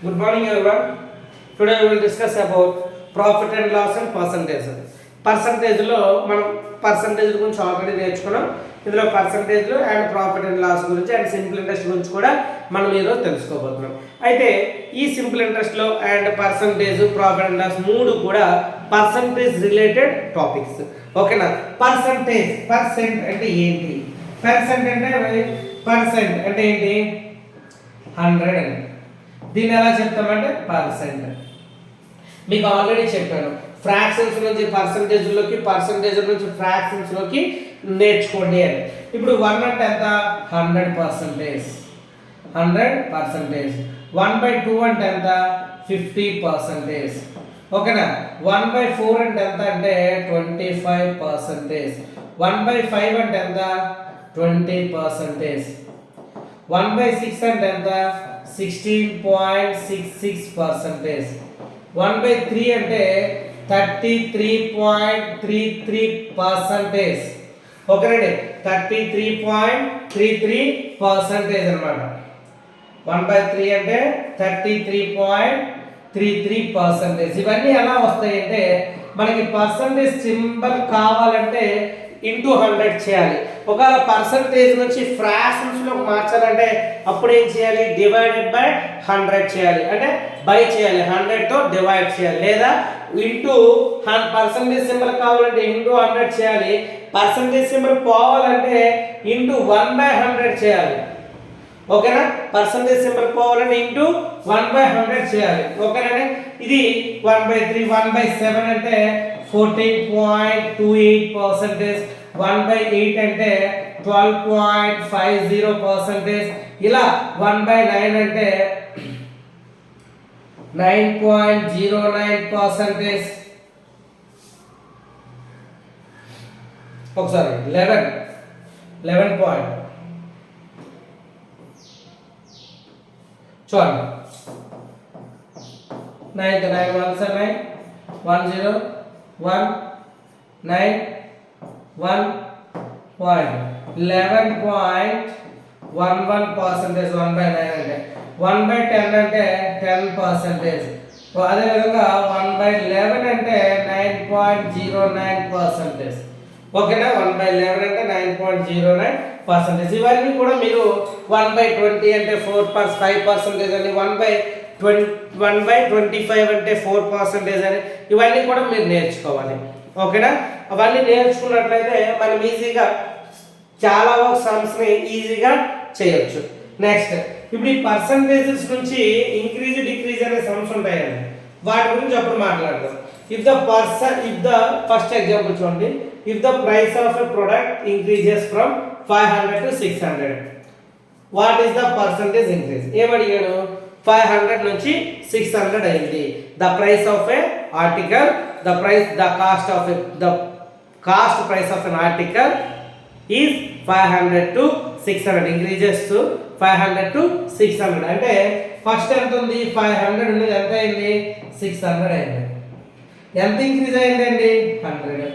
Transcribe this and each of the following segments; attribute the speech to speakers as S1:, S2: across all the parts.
S1: Good morning everyone. Today we will discuss about profit and loss and percentage. Percentage లో మనం percentage గురించి already నేర్చుకున్నాం. ఇందులో పర్సంటేజ్లు అండ్ ప్రాఫిట్ అండ్ లాస్ గురించి అండ్ సింపుల్ ఇంట్రెస్ట్ గురించి కూడా మనం ఈరోజు తెలుసుకోబోతున్నాం. అయితే ఈ సింపుల్ ఇంట్రెస్ట్లో and percentage profit and loss మూడు కూడా పర్సంటేజ్ రిలేటెడ్ టాపిక్స్. ఓకేనా? పర్సంటేజ్ పర్సెంట్ అంటే ఏంటి? పర్సెంట్ అంటే ఏంటి? 100 అని. దీన్ని ఎలా చెప్తామంటే పర్సెంట్. మీకు ఆల్రెడీ చెప్పాను, ఫ్రాక్షన్స్ నుంచి పర్సంటేజ్లోకి, పర్సంటేజ్ నుంచి ఫ్రాక్షన్స్లోకి నేర్చుకోండి అని. ఇప్పుడు 1 అంటే ఎంత? 100%. 100%. 1/2 అంటే ఎంత? 50%. ఓకేనా? 1/4 అంటే ఎంత అంటే 25%. 1/5 అంటే ఎంత? 20%. 1/6 అంటే ఎంత? 16.66%. 1/3 అంటే 33.33%. ఓకేనండి, 33.33% అనమాట. 1/3 అంటే 33.33%. ఇవన్నీ ఎలా వస్తాయి అంటే, మనకి పర్సంటేజ్ సింబల్ కావాలంటే ఇంటూ 100 చేయాలి. ఒకవేళ పర్సంటేజ్ నుంచి ఫ్రాక్షన్స్లోకి మార్చాలంటే అప్పుడు ఏం చేయాలి? డివైడెడ్ బై 100 చేయాలి, అంటే బై చేయాలి, 100తో డివైడ్ చేయాలి. లేదా ఇంటూ పర్సంటేజ్ సింబల్ కావాలంటే ఇంటూ 100 చేయాలి. పర్సంటేజ్ సింబల్ పోవాలంటే ఇంటూ 1/100 చేయాలి. ఓకేనా? పర్సంటేజ్ సింబల్ పోవాలంటే ఇంటూ 1/100 చేయాలి. ఓకేనండి? ఇది 1/3. 1/7 అంటే 14.28%. 1/8 అంటే 12.50%. ఇలా 1/9 అంటే 9.09%. ఒకసారి 11 పాయింట్ చూడండి. 9 1 7 1 0 1 9 1 point 11.11%. 1/9 అంటే 1/10 అంటే 10%. అదేవిధంగా 1/11 అంటే 9.09%. ఓకేనా? 1/11 అంటే 9.09%. ఇవన్నీ కూడా మీరు 1/20 అంటే 5% అని, 1/25 అంటే 4% అని, ఇవన్నీ కూడా మీరు నేర్చుకోవాలి. ఓకేనా? అవన్నీ నేర్చుకున్నట్లయితే మనం ఈజీగా చాలా సమ్స్ని ఈజీగా చేయొచ్చు. నెక్స్ట్, ఇప్పుడు ఈ పర్సంటేజెస్ నుంచి ఇంక్రీజ్ డిక్రీజ్ అనే సమ్స్ ఉంటాయండి, వాటి గురించి అప్పుడు మాట్లాడదాం. ఇఫ్ ద ఫస్ట్ ఎగ్జాంపుల్ చూడండి. If the price of a product increases from 500 to 600, what is the percentage increase? ఏమడిగాడు? 500 నుంచి 600 అయింది. The price of a article, the cost price of an article is 500 to 600, increases to 500 to 600. అంటే first ఎంత ఉంది? 500 ఉంది, ఎంత అయింది? 600 అయింది. ఎంత ఇంక్రీజ్ అయిందండి? 100.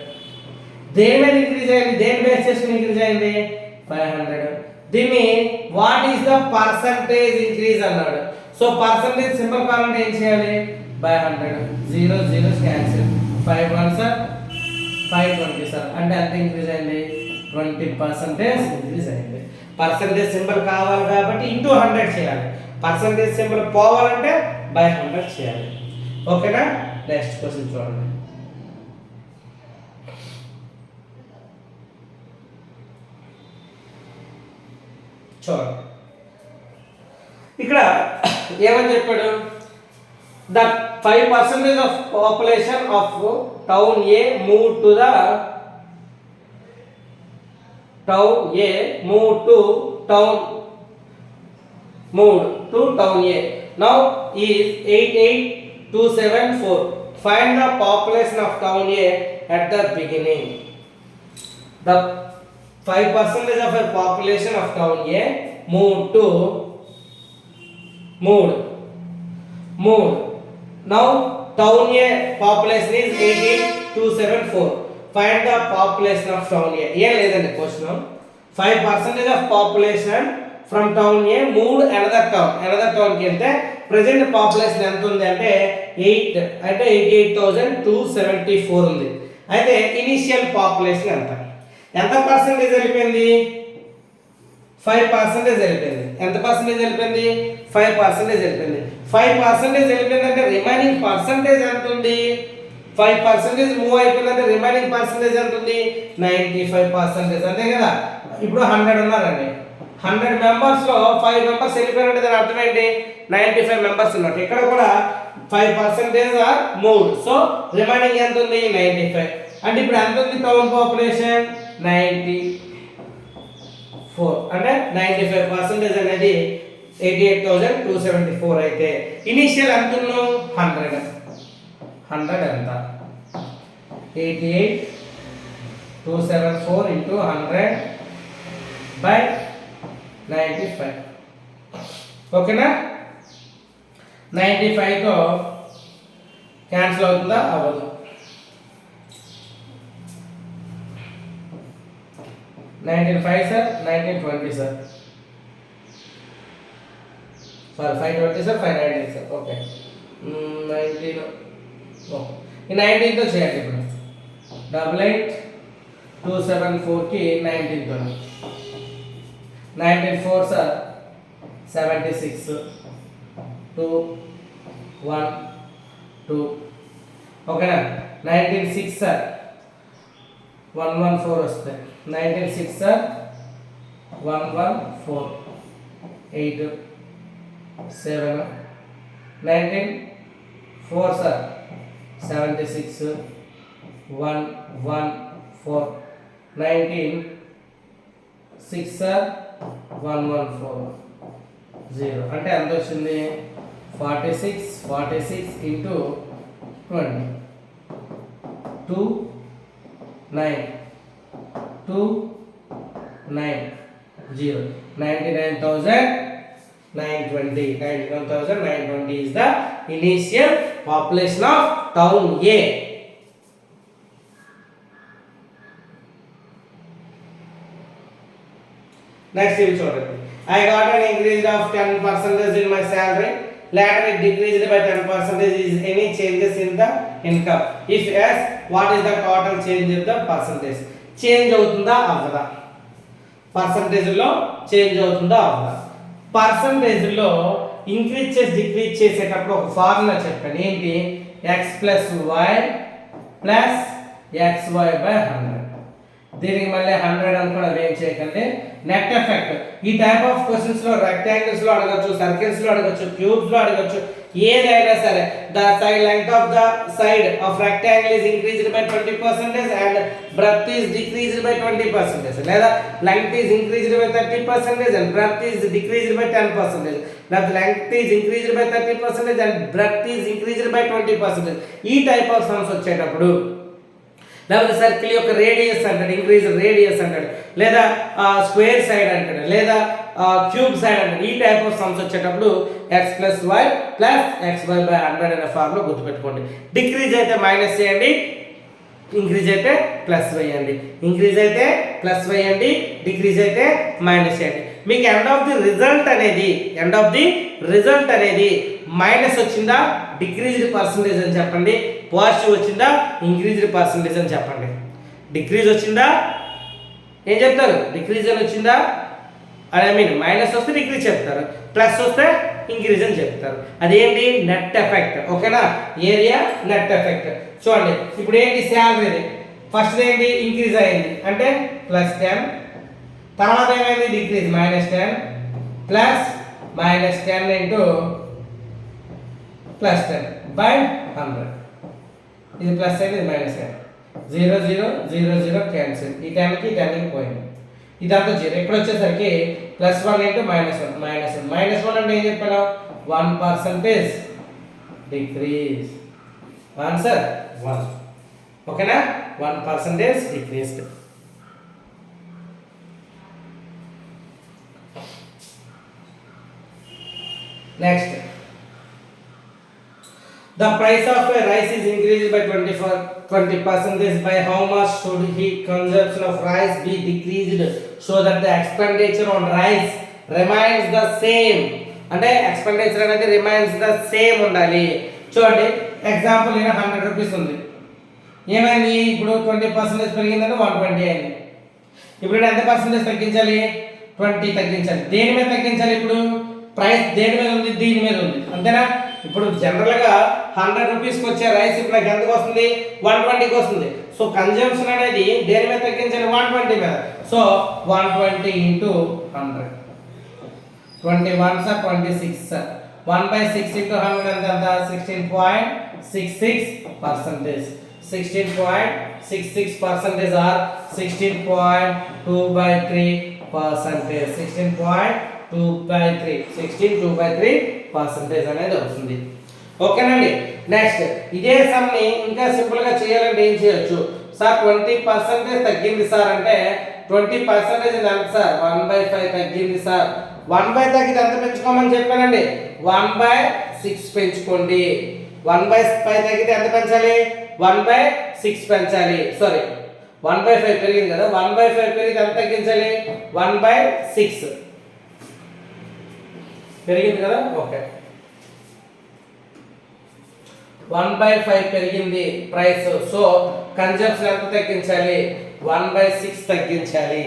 S1: దేని మీద ఇంక్రీజ్ అయింది? దేని బేస్ చేసుకుని ఇంక్రీజ్ అయింది? 500. దీన్ని what is the percentage increase అన్నాడు. సో పర్సంటేజ్ సింబల్ కావాలంటే ఏం చేయాలి? బై 100. 0 0 క్యాన్సిల్. 5 1 సార్ 520 సార్, అంటే ఎంత ఇంక్రీజ్ అయింది? 20% ఇంక్రీజ్ అయింది. పర్సంటేజ్ సింబల్ కావాలి కాబట్టి ఇంటూ 100 చేయాలి. పర్సంటేజ్ సింబల్ పోవాలంటే బై 100 చేయాలి. ఓకేనా? నెక్స్ట్ క్వశ్చన్ చూడండి. ఇక్కడ ఏమని చెప్పాడు? The 5% of population of town A moved to town A. Now is 88274. Find the population of town A at the beginning. The 5% of a population of town A moved. Now town A population is 88274. Find the population of town A. ఏం లేదండి question. 5% of population from town A move another టౌన్కి వెళ్తే present population ఎంత ఉంది అంటే 88,274 ఉంది. అయితే initial population ఎంత పర్సెంటేజ్ వెళ్ళిపోయింది? 5% వెళ్ళిపోయింది. ఎంత పర్సెంటేజ్ వెళ్ళిపోయింది? 5% వెళ్ళిపోయింది. 5% వెళ్ళిపోయింది అంటే రిమైనింగ్ పర్సెంటేజ్ ఎంత ఉంది? 5% మూవ్ అయిపోయిందంటే రిమైనింగ్ పర్సెంటేజ్ ఎంత ఉంది? 95%. అంతే కదా. ఇప్పుడు 100 ఉన్నారండి. 100 మెంబర్స్లో 5 మెంబర్స్ వెళ్ళిపోయారంటే దాని అర్థం ఏంటి? 95 మెంబర్స్ ఉన్నట్టు. ఇక్కడ కూడా 5% ఆర్ మూవ్డ్. సో రిమైనింగ్ ఎంత ఉంది? 95. అంటే ఇప్పుడు ఎంత ఉంది టౌన్ పాపులేషన్? 94. అంటే 95% అనేది 88,274 అయితే ఇనిషియల్ ఎంత ఉన్నావు? 100 ఎంత? 88,274 into 100 by 95. ఓకేనా? 95తో క్యాన్సిల్ అవుతుందా? అవ్వదు. 19 sir, 1920 sir, sorry 520 sir, 519 sir. Okay 19 ఈ 19తో చేయండి. ఇప్పుడు 88,274కి 19తో 19 సార్ 76 2 1 2. ఓకేనా? 19 సార్ 114 వస్తాయి. 19 సార్ 114 8 7 19 సార్ 76 114 19 సార్ 114 0. అంటే ఎంత వచ్చింది? 46 into 20 2 9 2 9 0. 99,920 is the initial population of town A. Next you చూడండి. I got an increase of 10% in my salary. Later it decreased by 10%. Is any changes in the income? If yes, what is the total change of the percentage? Change అవుతుందా అవ్వదా? Percentage లో change అవుతుందా అవ్వదా? Percentage లో increase చేసి decrease చేసేటప్పుడు ఒక formula చెప్పాను. ఏంటి? x + y + xy/100. దీనికి మళ్ళీ 100 అని కూడా వేం చేయకండి. Net effect. ఈ టైప్ ఆఫ్ క్వశ్చన్స్ లో రెక్టాంగిల్స్ లో అడగొచ్చు, సర్కిల్స్ లో అడగొచ్చు, క్యూబ్స్ లో అడగొచ్చు. ఏదైనా సరే the side length of the side of rectangle is increased by 20% and breadth is decreased by 20%. లేదా length is increased by 30% and breadth is decreased by 10%. లేదా length is increased by 30% and breadth is increased by 20%. ఈ type of sums వచ్చేటప్పుడు లేకపోతే circle యొక్క radius అంటాడు, increase radius అంటాడు, లేదా square side అంటాడు, లేదా క్యూబ్ సైడ్ అంటాడు. ఈ టైప్ ఆఫ్ సమ్స్ వచ్చేటప్పుడు x + y + xy/100 అనే ఫార్ములా గుర్తుపెట్టుకోండి. డిక్రీజ్ అయితే మైనస్ చేయండి, ఇంక్రీజ్ అయితే ప్లస్ వేయండి. ఇంక్రీజ్ అయితే ప్లస్ వేయండి, డిక్రీజ్ అయితే మైనస్ చేయండి. మీకు ఎండ్ ఆఫ్ ది రిజల్ట్ అనేది మైనస్ వచ్చిందా డిక్రీజ్డ్ పర్సంటేజ్ అని చెప్పండి, పాజిటివ్ వచ్చిందా ఇంక్రీజ్డ్ పర్సంటేజ్ అని చెప్పండి. డిక్రీజ్ వచ్చిందా ఏం చెప్తారు? డిక్రీజ్ అని వచ్చిందా, ఐ మీన్ మైనస్ వస్తే డిక్రీజ్ చెప్తారు, ప్లస్ వస్తే ఇంక్రీజ్ అని చెప్తారు. అదేంటి? Net effect. ఓకేనా? Area net effect. చూడండి ఇప్పుడు ఏంటి? శాలరీ ఫస్ట్ ఏంటి? ఇంక్రీజ్ అయింది అంటే +10, తర్వాత ఏమైంది? Decrease -10 plus -10 into +10 by 100. ఇది ప్లస్ అయింది, ఇది మైనస్ అయింది. 0 0 0 0 క్యాన్సిల్. ఈ 10కి 10కి పోయింది. ఇదంతా 0. ఇక్కడ వచ్చేసరికి +1 ఇంటూ -1 -1 అంటే ఏం చెప్పాను? 1% డిక్రీజ్. ఆన్సర్ 1. ఓకేనా? 1% decreased. Next, the price of a rice is increased by 20%. By how much should he consumption of rice be decreased so that the expenditure on rice remains the same, అంటే expenditure అనేది remains the same ఉండాలి. చూడండి example నేను 100 rupees ఉంది, ఏమైంది ఇప్పుడు 20% పెరిగిందంటే 120 అయింది. ఇప్పుడు ఎంత పర్సెంటేజ్ తగ్గించాలి? 20 తగ్గించాలి. దేని మీద తగ్గించాలి? ఇప్పుడు ప్రైస్ దేని మీద ఉంది? దీని మీద ఉంది, అంతేనా? ఇప్పుడు జనరల్గా 100 రూపీస్కి వచ్చే రైస్ ఇప్పుడు నాకు ఎంతకు వస్తుంది? 120కి వస్తుంది. సో కన్జంప్షన్ అనేది దేని మీద తగ్గించాలి? 120 మీద. So 120 into 100, 21 sir 26 sir, 1/6 into 100 ఎంత? 16.66%. 16.66% ఆర్ 16.2/3%. 16.2/3 అనేది అవుతుంది. ఓకేనండి. నెక్స్ట్ ఇదే సమ్ని ఇంకా సింపుల్ గా చేయాలంటే ఏం చేయొచ్చు? సార్ 20% తగ్గింది సార్ అంటే 20% ఎంత సార్? 1/5 తగ్గింది సార్. 1/5 తగ్గితే ఎంత పెంచుకోమని చెప్పానండి? 1/6 పెంచుకోండి. 1/5 తగ్గితే ఎంత పెంచాలి? 1/6 పెంచాలి. సారీ 1/5 పెరిగింది కదా, 1/5 పెరిగితే ఎంత తగ్గించాలి? 1/6 పెరిగింది కదా. ఓకే 1/5 పెరిగింది ప్రైస్. సో కన్జంప్షన్ ఎంత తగ్గించాలి? 1/6 తగ్గించాలి.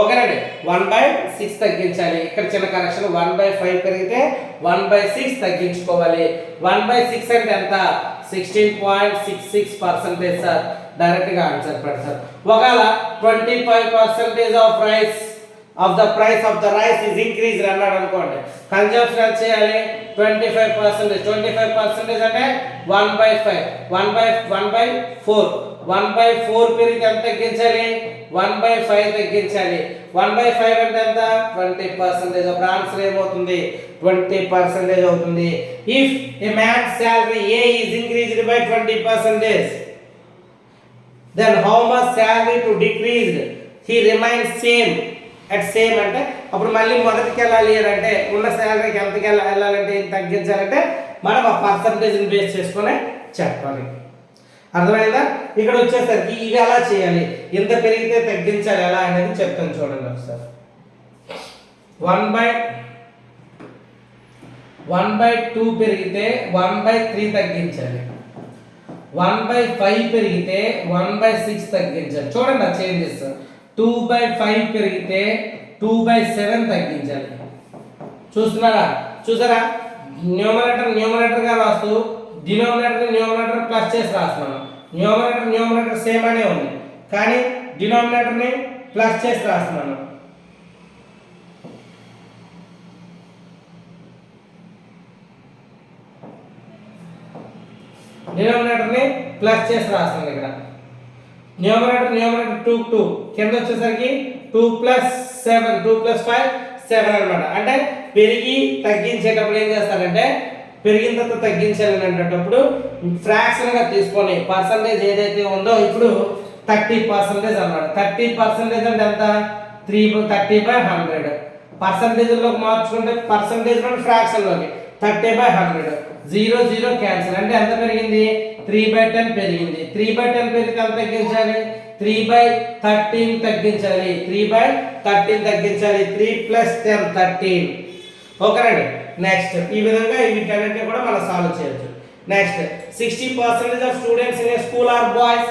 S1: ఓకేనండి, 1/6 తగ్గించాలి. ఇక్కడ చిన్న కరెక్షన్, 1/5 పెరిగితే 1/6 తగ్గించుకోవాలి. 1/6 అంటే ఎంత? 16.66% సార్. డైరెక్ట్ గా ఆన్సర్ పెడతారు. ఒకవేళ 25% of rice of the price of the rice is increased అన్నాడు అనుకోండి, కన్జంప్షన్ ఎంత చేయాలి? 25%. 25% అంటే 1/5, 1/4. 1/4 పెరిగితే ఎంత తగ్గించాలి? 1/5 తగ్గించాలి. 1/5 అంటే ఎంత? 20%. అప్పుడు ఆన్సర్ ఏమవుతుంది? 20% అవుతుంది. If A man salary A is increased by 20%, then how much salary to decreased? He remains same at same అంటే అప్పుడు మళ్ళీ మొదటికి వెళ్ళాలి అంటే ఉన్న శాలరీకి ఎంతకి వెళ్ళాలంటే తగ్గించాలంటే మనం ఆ పర్సంటేజ్ని బేస్ చేసుకొని చెప్పాలి. అర్థమైందా? ఇక్కడ వచ్చేసరికి ఇవి ఎలా చేయాలి, ఎంత పెరిగితే తగ్గించాలి ఎలా అనేది చెప్తాను చూడండి ఒకసారి. 1/2 పెరిగితే 1/3 తగ్గించాలి. 1/5 పెరిగితే 1/6 తగ్గించాలి. చూడండి ఆ చేంజెస్. 2/5 పెరిగితే 2/7 తగ్గించాలి. చూసారా? న్యూమరేటర్ గా రాస్తూ న్యూమరేటర్ ప్లస్ చేసి రాస్తున్నాను. న్యూమరేటర్ సేమ్ అనే ఉంది, కానీ డినామినేటర్ ని ప్లస్ చేసి రాస్తున్నాను. డినామినేటర్ ని ప్లస్ చేసి రాస్తున్నాను. ఇక్కడ న్యూమరేటర్ 2 కింద వచ్చేసరికి 2 + 7, 2 + 5 7 అన్నమాట. అంటే పెరిగి తగ్గించేటప్పుడు ఏం చేస్తారంటే పెరిగిన తర్వాత తగ్గించాలి అనేటప్పుడు ఫ్రాక్షన్ గా తీసుకొని పర్సంటేజ్ ఏదైతే ఉందో ఇప్పుడు 30% అన్నమాట. 30% అంటే ఎంత? 30/100. పర్సంటేజ్ లోకి మార్చుకుంటే పర్సంటేజ్ లోని ఫ్రాక్షన్ లోకి 30/100. 0 0 క్యాన్సిల్ అంటే ఎంత పెరిగింది? 3/10 పెరిగింది. 3/10 పెరిగితే ఎంత తగ్గించాలి? 3/13 తగ్గించాలి. 3/13 తగ్గించాలి. 3 + 10 13. ఓకేనండి. నెక్స్ట్ ఈ విధంగా వీటన్నిటిని కూడా మనం సాల్వ్ చేయొచ్చు. Next 60% of students in a school are boys.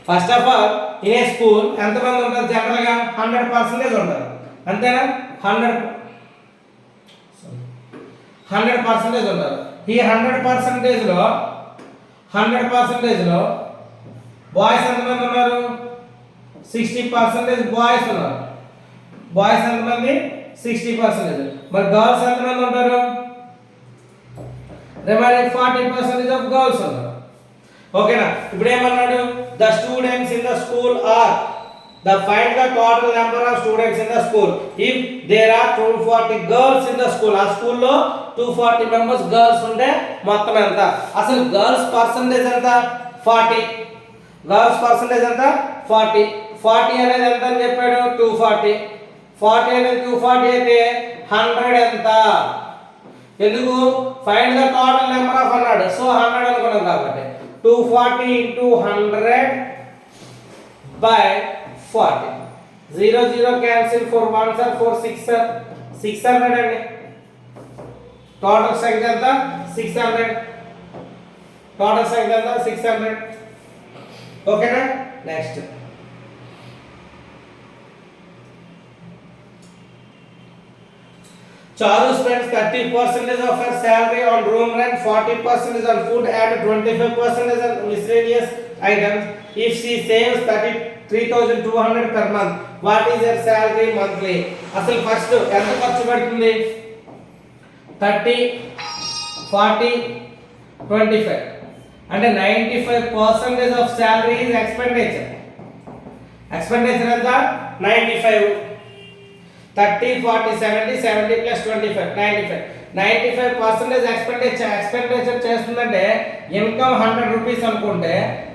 S1: First of all in a school ఎంతమంది ఉంటారు? జనరల్ గా 100% ఉంటారు, అంతేనా? 100% ఉంటారు. ఈ 100% లో బాయ్స్ ఎంతమంది ఉన్నారు? 60% బాయ్స్ ఉన్నారు. బాయ్స్ ఎంతమంది? 60%. మరి గర్ల్స్ ఎంతమంది ఉంటారు? రిమైనింగ్ 40% ఆఫ్ గర్ల్స్ ఉన్నారు. ఓకేనా? ఇప్పుడు ఏమన్నాడు? The students in the school are find the total number of students in the school. If there are 240 girls in the school, ఆ స్కూల్ లో 240 మెంబర్స్ గర్ల్స్ ఉంటే మొత్తం ఎంత? అసలు గర్ల్స్ పర్సంటేజ్ ఎంత? 40. గర్ల్స్ పర్సంటేజ్ ఎంత? 40. 40 అనేది ఎంత అని చెప్పాడు? 240. 40 అనేది 240 అయితే 100 ఎంత? ఎందుకు? Find the total number of అన్నాడు. సో 100 అనుకున్నాం కాబట్టి 240 into 100 by 40. 0 0 cancel, 4 1s are 4 6 are 600 అండి. టోటల్ సంఖ్య ఎంత 600. టోటల్ సంఖ్య ఎంత 600. ఓకేనా. Next Charu spends 30% of her salary on room rent, 40% on food and 25% on miscellaneous items. If she saves 33,200 per month, what is her salary monthly? అసలు first ఎంత ఖర్చు పెడుతుంది? 30, 40, 25 అంటే 95% of salary is expenditure. Expenditure ఎంత 95. 30, 40, 70, 70 plus 25, 95. 95% expenditure చేస్తుందంటే income 100 rupees అనుకుంటే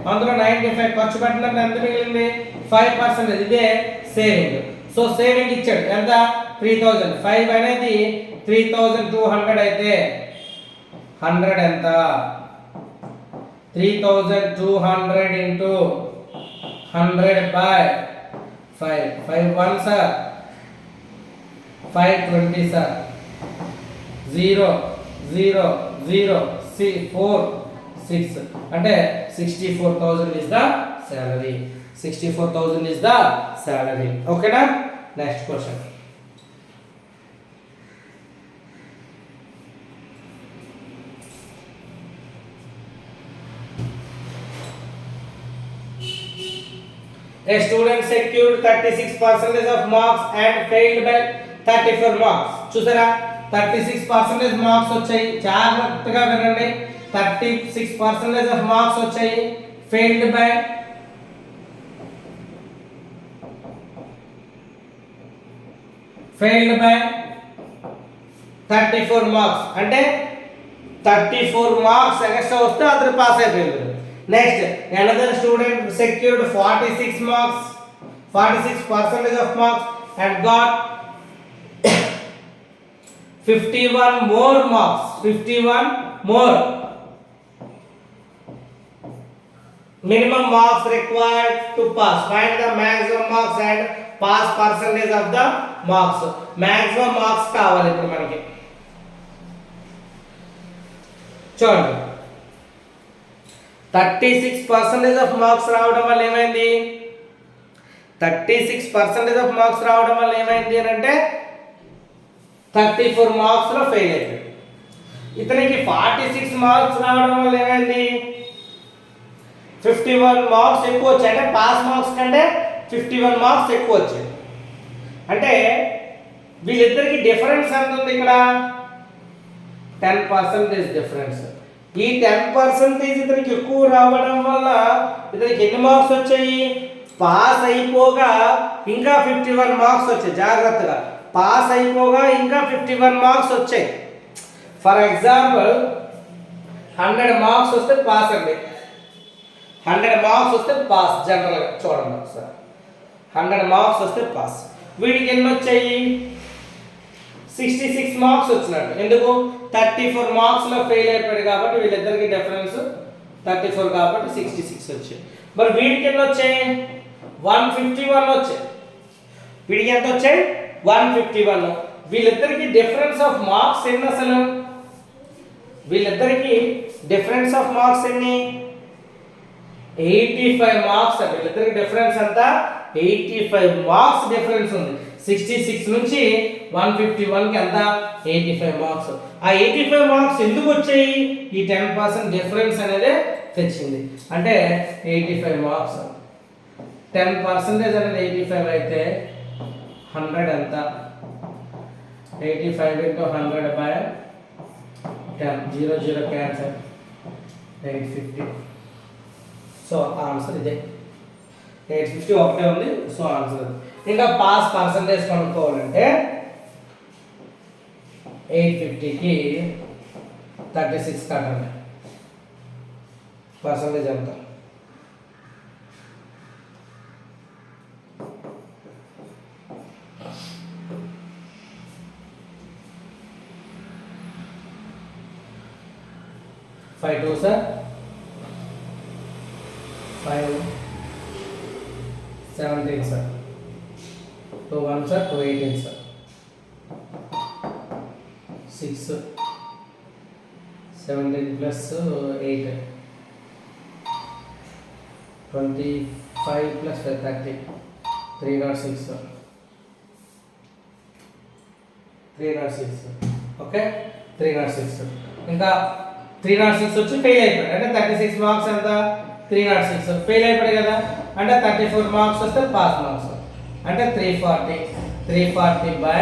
S1: అందులో 95 ఖర్చు పెట్టినప్పుడు ఎంత మిగిలింది 5%. ఇదే సేవింగ్. సో సేవింగ్ ఇచ్చాడు ఎంత 3000. 5 అనేది 3200 అయితే 100 ఎంత 3200 into 100 by 5. 5 1 సార్ 520 సార్ 0 0 0 4 6 అంటే 64,000 is the salary. 64,000 is the salary. ఓకేనా. Next question. A student secured 36% of marks and failed by 34 marks. చూసారా 36% మార్క్స్ వచ్చాయి. జాగ్రత్తగా వినండి. 36% ఆఫ్ మార్క్స్ వచ్చాయి. ఫెయిల్డ్ బై 34 మార్క్స్ అంటే 34 మార్క్స్ ఎక్స్ట్రా వస్తే అతను పాస్ అయిపోయింది. Next another student secured 46 marks 46% of marks and got 51 more marks. 51 more minimum marks required to pass. Find the maximum marks and pass percentage of the marks. Maximum marks కావాలి ఇప్పుడు మనకి. చూడండి 36% of marks రావడం వల్ల ఏమైంది 36% of marks రావడం వల్ల ఏమైంది అని అంటే 34 మార్క్స్ లో ఫెయిల్ అయిపోయాడు. ఇతనికి 46 మార్క్స్ రావడం వల్ల ఏమైంది 51 మార్క్స్ ఎక్కువ వచ్చాయి. అంటే పాస్ మార్క్స్ కంటే 51 మార్క్స్ ఎక్కువ వచ్చాయి. అంటే వీళ్ళిద్దరికి డిఫరెన్స్ ఎంత ఉంది ఇక్కడ 10% డిఫరెన్స్. ఈ 10% ఇతనికి ఎక్కువ రావడం వల్ల ఇతనికి ఎన్ని మార్క్స్ వచ్చాయి పాస్ అయిపోగా ఇంకా 51 మార్క్స్ వచ్చాయి. జాగ్రత్తగా పాస్ అయిపోగా ఇంకా 51 మార్క్స్ వచ్చాయి. ఫర్ ఎగ్జాంపుల్ 100 మార్క్స్ వస్తే పాస్ అండి. 100 మార్క్స్ వస్తే పాస్. జనరల్గా చూడండి ఒకసారి 100 మార్క్స్ వస్తే పాస్. వీడికి ఎన్ని వచ్చాయి 66 మార్క్స్ వచ్చినట్టు. ఎందుకు 34 మార్క్స్లో ఫెయిల్ అయిపోయాడు కాబట్టి వీళ్ళిద్దరికి డిఫరెన్స్ 34 కాబట్టి 66 వచ్చాయి. మరి వీడికి ఎన్ని వచ్చాయి 151 వచ్చాయి. వీడికి ఎంత వచ్చాయి 151. వీళ్ళిద్దరికి డిఫరెన్స్ ఆఫ్ మార్క్స్ ఎన్ని అసలు వీళ్ళిద్దరికి డిఫరెన్స్ ఆఫ్ మార్క్స్ ఎన్ని 85 మార్క్స్. వీళ్ళిద్దరికి డిఫరెన్స్ ఎంత 85 మార్క్స్ డిఫరెన్స్ ఉంది. 66 నుంచి 151కి ఎంత 85 మార్క్స్. ఆ 85 మార్క్స్ ఎందుకు వచ్చాయి ఈ 10% డిఫరెన్స్ అనేది తెచ్చింది. అంటే 85 మార్క్స్ 10% అనేది 85 అయితే 100 ఎంత 85 into 100 by 10 0 0 cancel 850. So answer ఇదే 850 ఒకటే ఉంది. So answer. ఇంకా పాస్ పర్సంటేజ్ కనుక్కోవాలంటే 850కి 36 కట్టండి. పర్సంటేజ్ ఎంత 5 2 sir 5 17 sir 2 1 sir 2 18 sir 6 17 plus 8 25 plus 30 306 okay 306 ఇంకా 306 వచ్చి ఫెయిల్ అయిపోయాడు అంటే 36 మార్క్స్ ఎంత 306 ఫెయిల్ అయిపోయాడు కదా అంటే 34 మార్క్స్ వస్తే పాస్ మార్క్స్ అంటే 340 by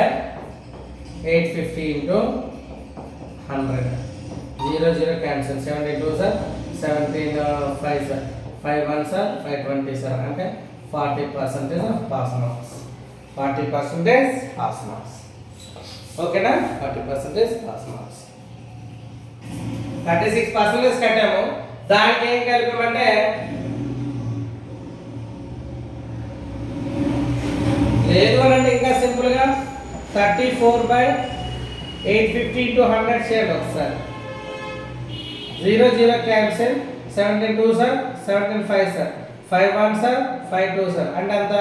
S1: 850 into 100 0 cancel 72 sir 17 5 sir 5 1 sir 520 sir అంటే 40% pass marks 40% pass marks ఓకేనా 40% pass marks 36% కట్టాము దానికి ఏం కలిపామంటే లేదు అనండి ఇంకా సింపుల్ గా 34 by 850 into 100 చేయండి ఒకసారి 0 cancel 17 2 sir 17 5 sir 5 1 sir 5 2 sir అంటే అంత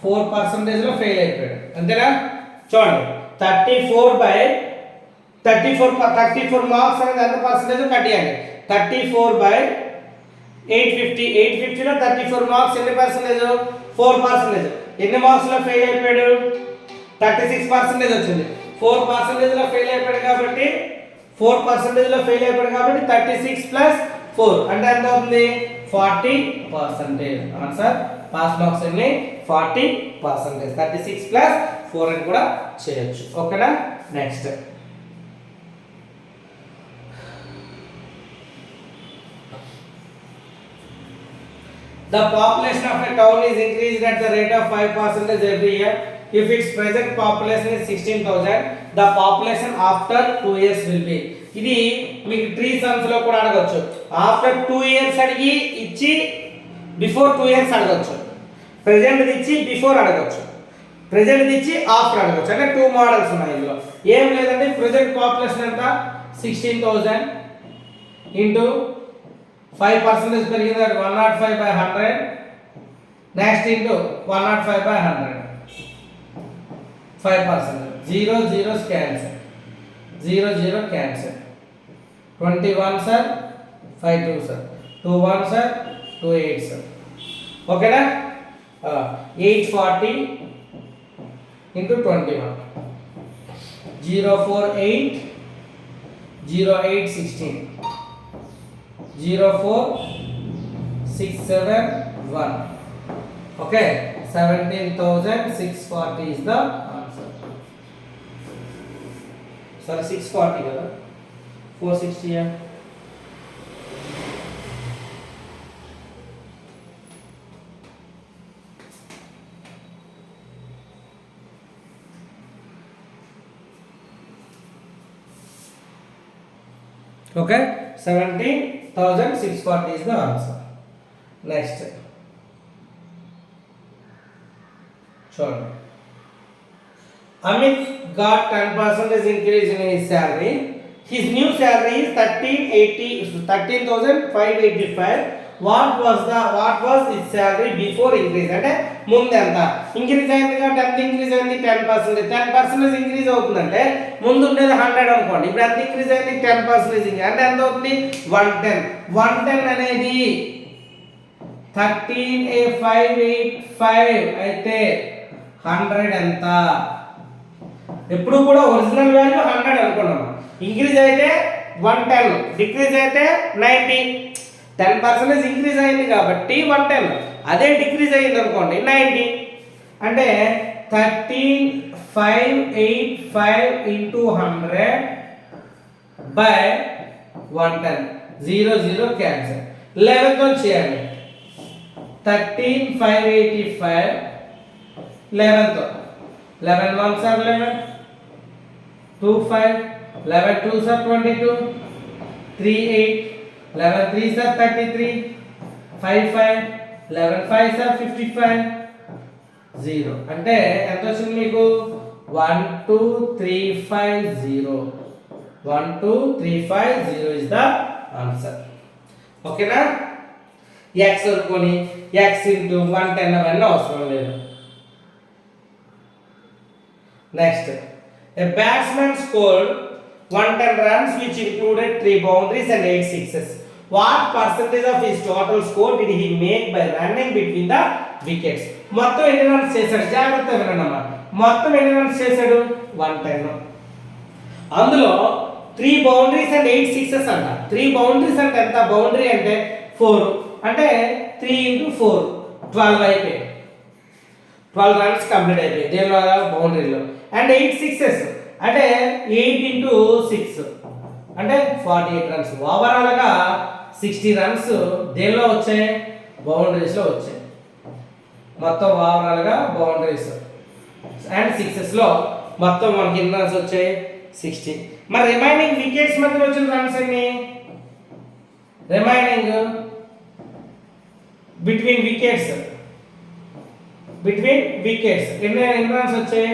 S1: 4% లో ఫెయిల్ అయిపోయాడు అంతేనా చూడండి 34 by 34 మార్క్స్ అనేది ఎంత పర్సెంటేజ్ కట్టియాలి 34 by 850 లో 34 మార్క్స్ ఎన్ని పర్సెంటేజ్ 4% ఎన్ని మార్క్స్ లో ఫెయిల్ అయిపోయాడు 36% వచ్చింది 4% లో ఫెయిల్ అయిపోయాడు కాబట్టి 4% లో ఫెయిల్ అయిపోయాడు కాబట్టి 36 ప్లస్ 4 అంటే ఎంత అవుతుంది 40% ఆన్సర్ పాస్ మార్క్స్ ఎన్ని 40% 36 ప్లస్ 4 అని కూడా చేయొచ్చు ఓకేనా next The population of a town is increased at the rate of 5% every year. If its present population is 16,000, the population after 2 years will be. ఇది మీకు ట్రీ సమ్స్ లో కూడా అడగొచ్చు. ఆఫ్టర్ 2 ఇయర్స్ అడిగి ఇచ్చి బిఫోర్ 2 ఇయర్స్ అడగొచ్చు. Present ఇచ్చి before అడగొచ్చు. ప్రెజెంట్ ఇచ్చి ఆఫ్టర్ అడగొచ్చు. అంటే 2 మోడల్స్ ఉన్నాయి ఇందులో. ఏం లేదండి ప్రెజెంట్ పాపులేషన్ ఎంత 16,000 ఇంటూ 5% పెరిగింది 105 by 100 next into 105 by 100 5% 0 cancel 0 cancel 21 sir 5 2 sir 21 sir 28 sir ఓకేనా 840 into 21 048 08 16 04671 okay 17,640 is the answer sorry 640 kada 460 yeah okay 17,640 is the answer. Next. Sure. Amit got 10% increase in his salary. His new salary is 13,585. What was his salary before increase? అంటే ముందు ఎంత increase అయింది కాబట్టి ఎంత increase అయింది 10% increase అవుతుందంటే ముందు ఉండేది 100 అనుకోండి ఇప్పుడు ఎంత ఇంక్రీజ్ అయింది 10% ఇంక్రీజ్ అంటే ఎంత అవుతుంది 110 అనేది 13,585 అయితే 100 ఎంత ఎప్పుడు కూడా ఒరిజినల్ వాల్యూ 100 అనుకున్నాం ఇంక్రీజ్ అయితే 110 డిక్రీజ్ అయితే 90 10% ఇంక్రీజ్ అయింది కాబట్టి 110 అదే డిక్రీజ్ అయింది అనుకోండి 90 అంటే 13,585 into 100 by 110 0 cancel 11 తో చేయండి 13,585 11 తో 11 1s are 11 2 5 11 2s are 22 3 8 11 3s are 33 5 5 11 5s are 55 0 అంటే ఎంత వచ్చింది మీకు 12350 12350 is the answer ఓకేనా x అనుకొని x into 110 అవన్నీ అవసరం లేదు next a batsman scored 110 runs which included 3 boundaries and 8 sixes. What percentage of his total score did he make by running between the wickets? మొత్తం ఎన్ని రన్స్ చేశాడు జాగ్రత్తగా వినండి అమ్మా. మొత్తం ఎన్ని రన్స్ చేశాడు 110. అందులో 3 బౌండరీస్ అండ్ 8 సిక్సెస్ అంట. 3 బౌండరీస్ అంటే ఎంత? బౌండరీ అంటే 4 అంటే 3 into 4 12 అయిపోయి 12 రన్స్ కంప్లీట్ అయిపోయి దేనిలో బౌండరీలో. అండ్ 8 సిక్సెస్ అంటే 8 into 6 అంటే 48 రన్స్. ఓవరాల్గా 60 రన్స్ దేనిలో వచ్చాయి? బౌండరీస్లో వచ్చాయి. మొత్తం ఓవరాల్గా బౌండరీస్ అండ్ సిక్సెస్లో మొత్తం మనకి ఎన్ని రన్స్ వచ్చాయి? 60. మరి రిమైనింగ్ వికెట్స్ మధ్యలో వచ్చిన రన్స్ ఎన్ని? రిమైనింగ్ బిట్వీన్ వికెట్స్ ఎన్ని రన్స్ వచ్చాయి?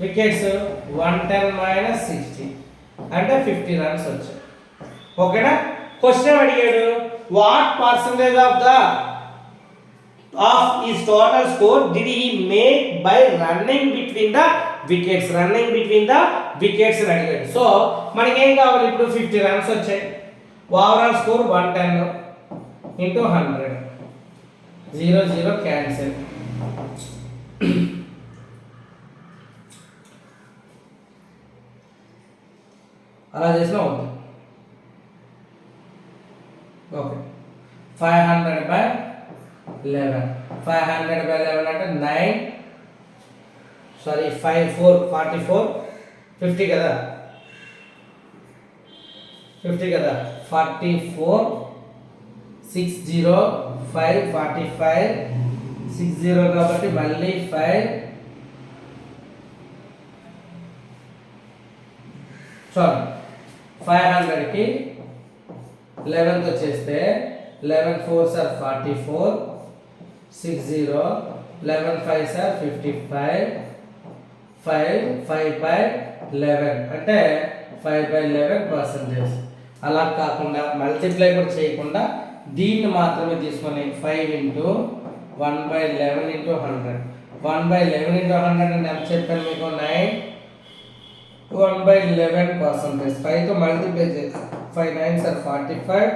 S1: వికెట్స్ 110 - 60 అంటే 50 రన్స్ వచ్చాయి. ఓకేనా? క్వశ్చన్ అడిగాడు what percentage of his total score did he make by running between the wickets అని అడిగాడు. సో మనకి ఏం కావాలి ఇప్పుడు? 50 రన్స్ వచ్చాయి. Overall score 110 into 100 0 0 cancel. అలా చేసినా అవుతుంది. ఓకే 500/11 500/11 అంటే 9 సారీ 5 4 44 50 కదా 44 6 0 5 45 6 0 కాబట్టి మళ్ళీ 5 సారీ 500కి 11తో చేస్తే 11 4s are 44 6 0 11 5s are 55 5/11 అంటే 5/11%. అలా కాకుండా మల్టిప్లై కూడా చేయకుండా దీన్ని మాత్రమే తీసుకొని 5 into 1/11 into 100 1/11 into 100 అంటే ఎంత చెప్పాను మీకు? 9 1/11%. 5తో మల్టిప్లై చేసి 5 9s are 45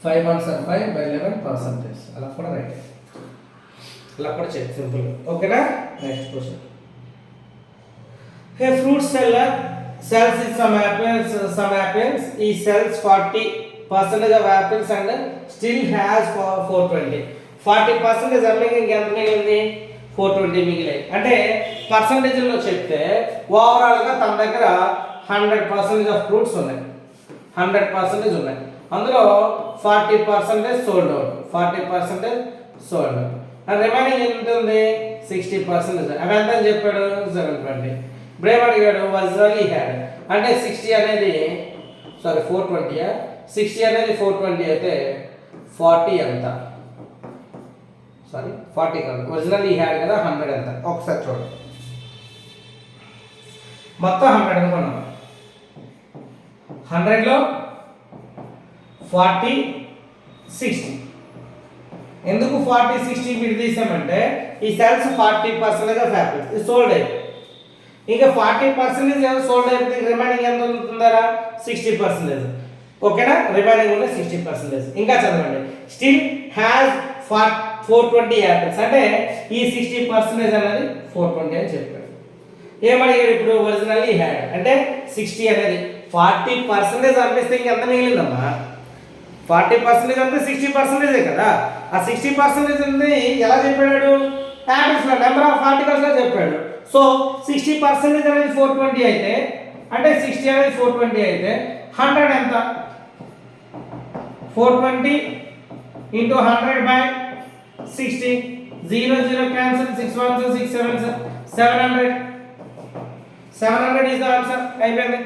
S1: 5 1s are 5/11%. అలా కూడా రైట్, అలా కూడా చెక్ సింపుల్. ఓకేనా? Next question. A fruit seller sells some apples. He sells 40% of apples and still has 420. 40% humming ఇంకెంత మిగిలింది? 420 మిగిలాయి. అంటే పర్సంటేజ్లో చెప్తే ఓవరాల్గా తన దగ్గర 100% ఆఫ్ ఫ్రూట్స్ ఉన్నాయి. 100% ఉన్నాయి. అందులో 40% sold out. 40% sold out. And remaining ఎంత ఉంది? 60%. అవి ఎంత అని చెప్పాడు? 720. బ్రేమ్ అడిగాడు వజాలి హ్యాడ్ అంటే 60 అనేది సారీ 420 60 అనేది 420 అయితే 40 ఎంత? సారీ 40 కాదు, ఒరిజినల్లీ హ్యాడ్ కదా 100 ఎంత? ఒకసారి చూడండి. మొత్తం 100 అనుకున్నాం. 100లో 40 60. ఎందుకు 40 60 విడదీసామంటే ఈ సెల్స్ 40% ఆఫ్ యాపిల్స్ సోల్డ్ అయిపోయి ఇంకా 40% సోల్డ్ అయిపోతే రిమైనింగ్ ఎంత ఉంటుందా? 60%. ఓకేనా? రిమైనింగ్ ఉన్న 60%. ఇంకా చదవండి. స్టిల్ హ్యాస్ 420 యాపిల్స్ అంటే ఈ 60% అనేది 420 అని చెప్పాడు. ఏమడిగాడు ఇప్పుడు? ఒరిజినల్లీ హ్యాడ్ అంటే 60 అనేది 40% అనిపిస్తే ఇంకెంత మిగిలిందమ్మా? 40% అంటే 60% కదా. ఆ 60% ఉంది ఎలా చెప్పాడు? యాపిల్స్లో నెంబర్ ఆఫ్ ఆర్టికల్స్లో చెప్పాడు. సో 60% అనేది 420 అయితే అంటే 60 అనేది 420 అయితే 100 ఎంత? 420 into 100/60 0 0 cancel 6 1 6 7 700 is the answer. అయిపోయింది.